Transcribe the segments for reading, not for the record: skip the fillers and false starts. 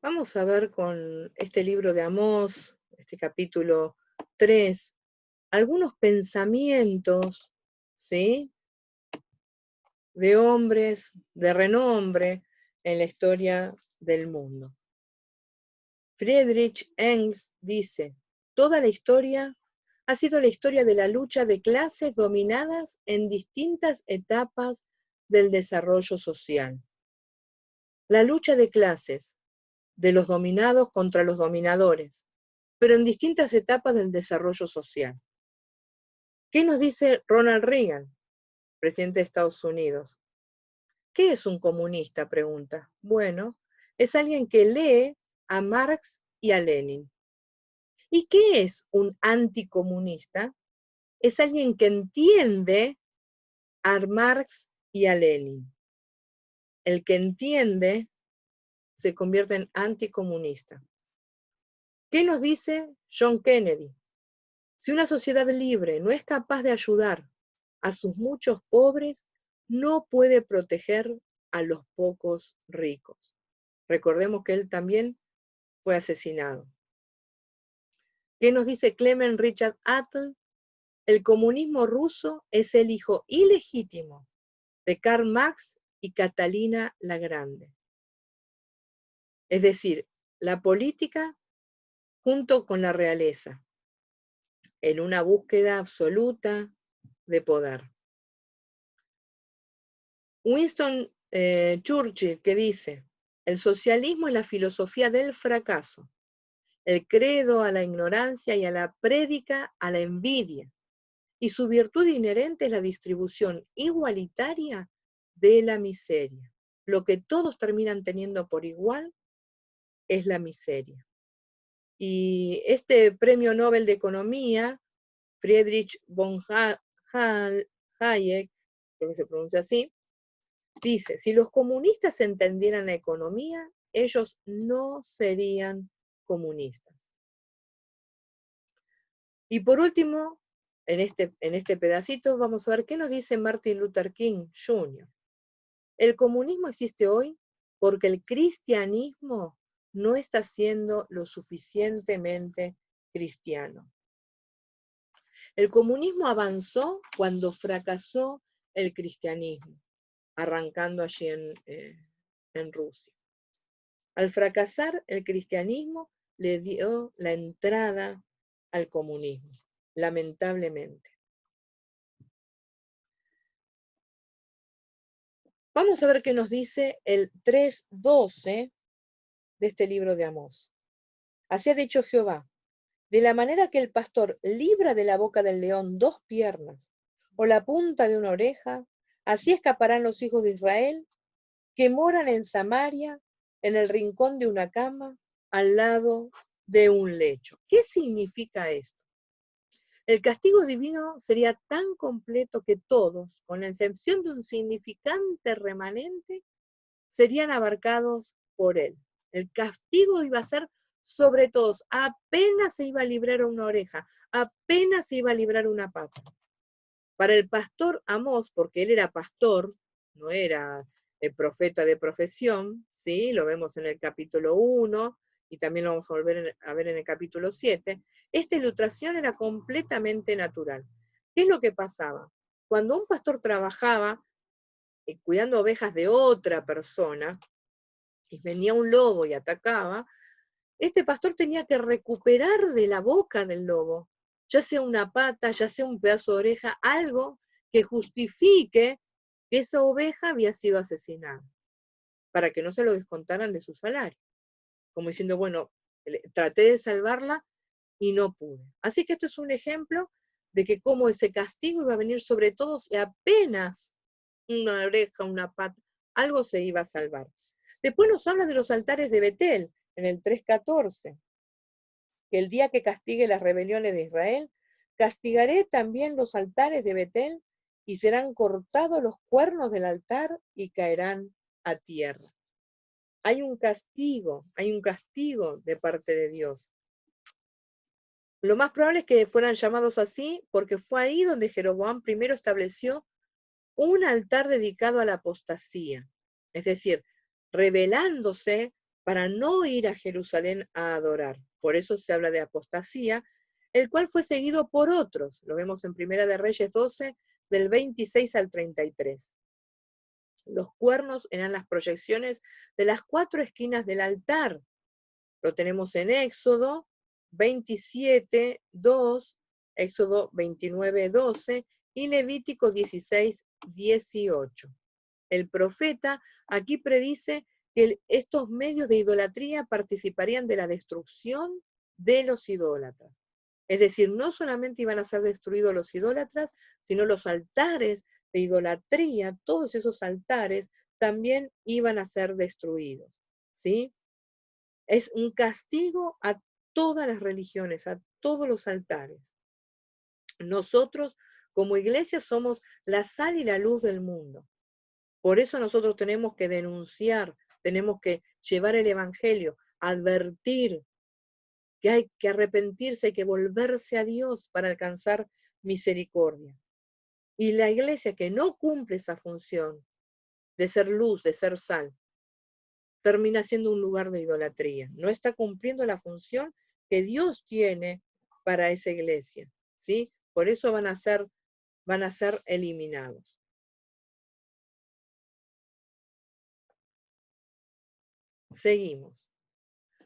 Vamos a ver con este libro de Amós, este capítulo 3, algunos pensamientos, ¿sí?, de hombres de renombre en la historia del mundo. Friedrich Engels dice: toda la historia ha sido la historia de la lucha de clases dominadas en distintas etapas del desarrollo social. La lucha de clases, de los dominados contra los dominadores, pero en distintas etapas del desarrollo social. ¿Qué nos dice Ronald Reagan, presidente de Estados Unidos? ¿Qué es un comunista?, pregunta. Bueno, es alguien que lee a Marx y a Lenin. ¿Y qué es un anticomunista? Es alguien que entiende a Marx y a Lenin. El que entiende se convierte en anticomunista. ¿Qué nos dice John Kennedy? Si una sociedad libre no es capaz de ayudar a sus muchos pobres, no puede proteger a los pocos ricos. Recordemos que él también fue asesinado. ¿Qué nos dice Clement Richard Attlee? El comunismo ruso es el hijo ilegítimo de Karl Marx y Catalina la Grande. Es decir, la política junto con la realeza, en una búsqueda absoluta de poder. Winston Churchill, que dice: el socialismo es la filosofía del fracaso, el credo a la ignorancia y a la prédica a la envidia, y su virtud inherente es la distribución igualitaria de la miseria. Lo que todos terminan teniendo por igual es la miseria. Y este premio Nobel de Economía, Friedrich von Hayek, creo que se pronuncia así, dice: si los comunistas entendieran la economía, ellos no serían comunistas. Y por último, en este pedacito, vamos a ver qué nos dice Martin Luther King Jr. El comunismo existe hoy porque el cristianismo no está siendo lo suficientemente cristiano. El comunismo avanzó cuando fracasó el cristianismo, arrancando allí en Rusia. Al fracasar el cristianismo, le dio la entrada al comunismo, lamentablemente. Vamos a ver qué nos dice el 3:12 de este libro de Amós. Así ha dicho Jehová: de la manera que el pastor libra de la boca del león 2 piernas o la punta de una oreja, así escaparán los hijos de Israel que moran en Samaria, en el rincón de una cama, al lado de un lecho. ¿Qué significa esto? El castigo divino sería tan completo que todos, con la excepción de un significante remanente, serían abarcados por él. El castigo iba a ser sobre todos. Apenas se iba a librar una oreja, apenas se iba a librar una pata. Para el pastor Amós, porque él era pastor, no era el profeta de profesión, ¿sí? Lo vemos en el capítulo 1 y también lo vamos a volver a ver en el capítulo 7. Esta ilustración era completamente natural. ¿Qué es lo que pasaba? Cuando un pastor trabajaba cuidando ovejas de otra persona, y venía un lobo y atacaba, este pastor tenía que recuperar de la boca del lobo, ya sea una pata, ya sea un pedazo de oreja, algo que justifique que esa oveja había sido asesinada, para que no se lo descontaran de su salario. Como diciendo, bueno, traté de salvarla y no pude. Así que esto es un ejemplo de que cómo ese castigo iba a venir sobre todos y apenas una oreja, una pata, algo se iba a salvar. Después nos habla de los altares de Betel, en el 3:14, que el día que castigue las rebeliones de Israel, castigaré también los altares de Betel y serán cortados los cuernos del altar y caerán a tierra. Hay un castigo de parte de Dios. Lo más probable es que fueran llamados así porque fue ahí donde Jeroboam primero estableció un altar dedicado a la apostasía, es decir, rebelándose para no ir a Jerusalén a adorar. Por eso se habla de apostasía, el cual fue seguido por otros. Lo vemos en Primera de Reyes 12, del 26 al 33. Los cuernos eran las proyecciones de las 4 esquinas del altar. Lo tenemos en Éxodo 27, 2, Éxodo 29, 12 y Levítico 16, 18. El profeta aquí predice que estos medios de idolatría participarían de la destrucción de los idólatras. Es decir, no solamente iban a ser destruidos los idólatras, sino los altares de idolatría, todos esos altares también iban a ser destruidos. ¿Sí? Es un castigo a todas las religiones, a todos los altares. Nosotros, como iglesia, somos la sal y la luz del mundo. Por eso nosotros tenemos que denunciar, tenemos que llevar el evangelio, advertir que hay que arrepentirse, hay que volverse a Dios para alcanzar misericordia. Y la iglesia que no cumple esa función de ser luz, de ser sal, termina siendo un lugar de idolatría. No está cumpliendo la función que Dios tiene para esa iglesia, ¿sí? Por eso van a ser eliminados. Seguimos.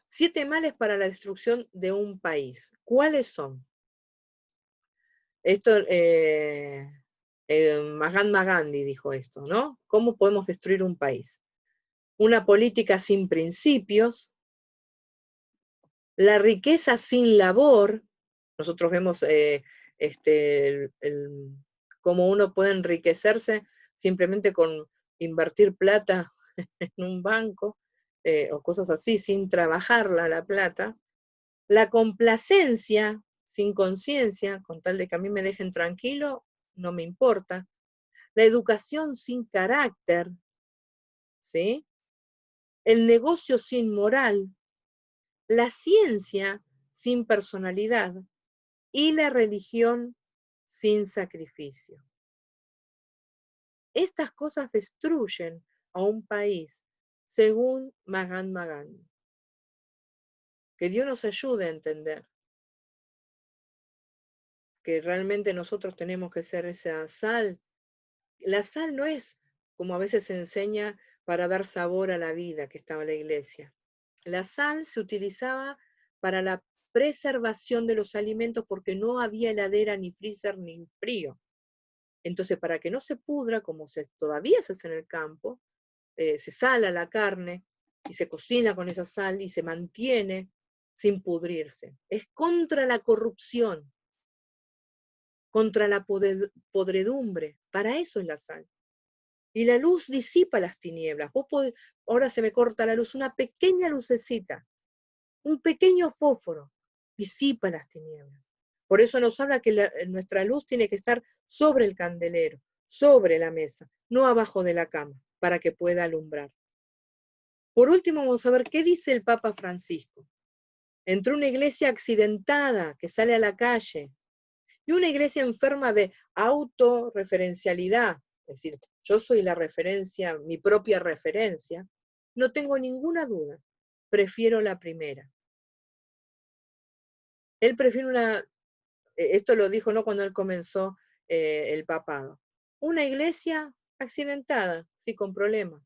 7 males para la destrucción de un país. ¿Cuáles son? Esto, Mahatma Gandhi dijo esto, ¿no? ¿Cómo podemos destruir un país? Una política sin principios, la riqueza sin labor. Nosotros vemos cómo uno puede enriquecerse simplemente con invertir plata en un banco o cosas así, sin trabajarla la plata. La complacencia sin conciencia, con tal de que a mí me dejen tranquilo, no me importa. La educación sin carácter, ¿sí? El negocio sin moral, la ciencia sin personalidad y la religión sin sacrificio. Estas cosas destruyen a un país, según Mahatma Gandhi. Que Dios nos ayude a entender que realmente nosotros tenemos que ser esa sal. La sal no es, como a veces se enseña, para dar sabor a la vida que estaba en la iglesia. La sal se utilizaba para la preservación de los alimentos porque no había heladera, ni freezer, ni frío. Entonces, para que no se pudra, como todavía se hace en el campo, se sala la carne y se cocina con esa sal y se mantiene sin pudrirse. Es contra la corrupción, contra la podredumbre. Para eso es la sal. Y la luz disipa las tinieblas. Ahora se me corta la luz, una pequeña lucecita, un pequeño fósforo, disipa las tinieblas. Por eso nos habla que nuestra luz tiene que estar sobre el candelero, sobre la mesa, no abajo de la cama, para que pueda alumbrar. Por último, vamos a ver qué dice el Papa Francisco. Entre una iglesia accidentada que sale a la calle y una iglesia enferma de autorreferencialidad, es decir, yo soy la referencia, mi propia referencia, no tengo ninguna duda, prefiero la primera. Él prefiere esto lo dijo no cuando él comenzó el papado, una iglesia accidentada, sí, con problemas,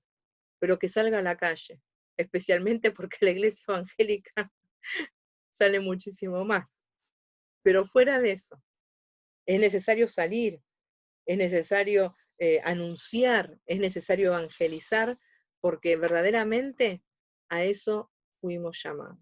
pero que salga a la calle, especialmente porque la iglesia evangélica sale muchísimo más. Pero fuera de eso, es necesario salir, es necesario anunciar, es necesario evangelizar, porque verdaderamente a eso fuimos llamados.